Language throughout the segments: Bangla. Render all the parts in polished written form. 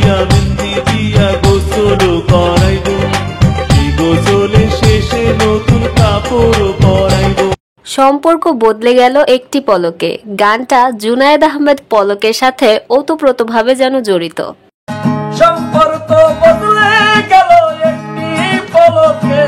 দিয়া মেহেন্দি দিয়া গোসল করাইব, এই গোসলের শেষে নতুন কাপড় পরাইব। সম্পর্ক বদলে গেল একটি পলকে গানটা জুনায়েদ আহমেদ পলকের সাথে ওতপ্রোতভাবে যেন জড়িত। সম্পর্ক বদলে গেল একটি পলকে।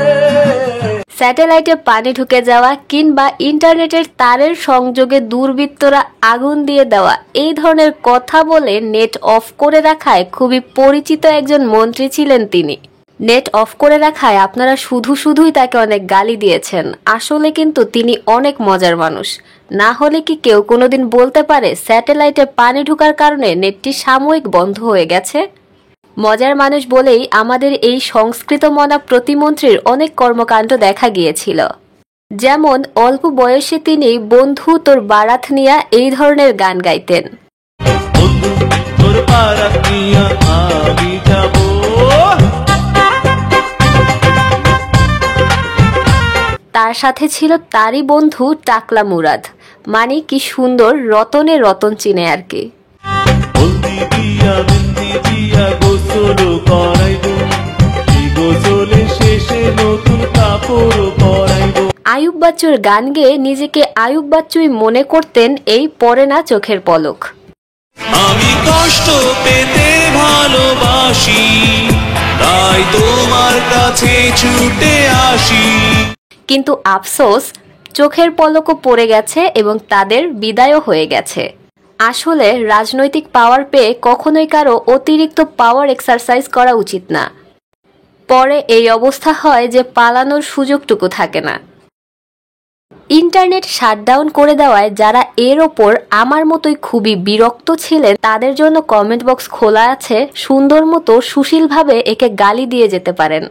স্যাটেলাইটে পানি ঢুকে যাওয়া কিংবা ইন্টারনেটের তারের সংযোগে দুর্বৃত্তরা আগুন দিয়ে দেওয়া এই ধরনের কথা বলে নেট অফ করে রাখায় খুবই পরিচিত একজন মন্ত্রী ছিলেন তিনি। নেট অফ করে রাখায় আপনারা শুধুই তাকে অনেক গালি দিয়েছেন, আসলে কিন্তু তিনি অনেক মজার মানুষ। না হলে কি কেউ কোনোদিন বলতে পারে স্যাটেলাইটে পানি ঢোকার কারণে নেটটি সাময়িক বন্ধ হয়ে গেছে? মজার মানুষ বলেই আমাদের এই সংস্কৃত মনা প্রতিমন্ত্রীর অনেক কর্মকাণ্ড দেখা গিয়েছিল। যেমন অল্প বয়সে তিনি বন্ধু তোর বারাত নিয়া এই ধরনের গান গাইতেন। তার সাথে ছিল তারই বন্ধু টাকলা মুরাদ, মানে কি সুন্দর রতনে রতন চিনে আর কি। আয়ুব বাচ্চুর গান গেয়ে নিজেকে আয়ুব বাচ্চুই মনে করতেন এই পড়ে না চোখের পলক। আমি কষ্ট পেতে ভালোবাসি, তাই তোমার কাছে ছুটে আসি। কিন্তু আফসোস চোখের পলকও পড়ে গেছে এবং তাদের বিদায়ও হয়ে গেছে। আসলে রাজনৈতিক পাওয়ার পেয়ে কখনোই কারো অতিরিক্ত পাওয়ার এক্সারসাইজ করা উচিত না। পরে এই অবস্থা হয় যে পালানোর সুযোগটুকু থাকে না। ইন্টারনেট শাটডাউন করে দেওয়ায় যারা এর ওপর আমার মতোই খুবই বিরক্ত ছিলেন তাদের জন্য কমেন্ট বক্স খোলা আছে, সুন্দর মতো সুশীলভাবে একে গালি দিয়ে যেতে পারেন।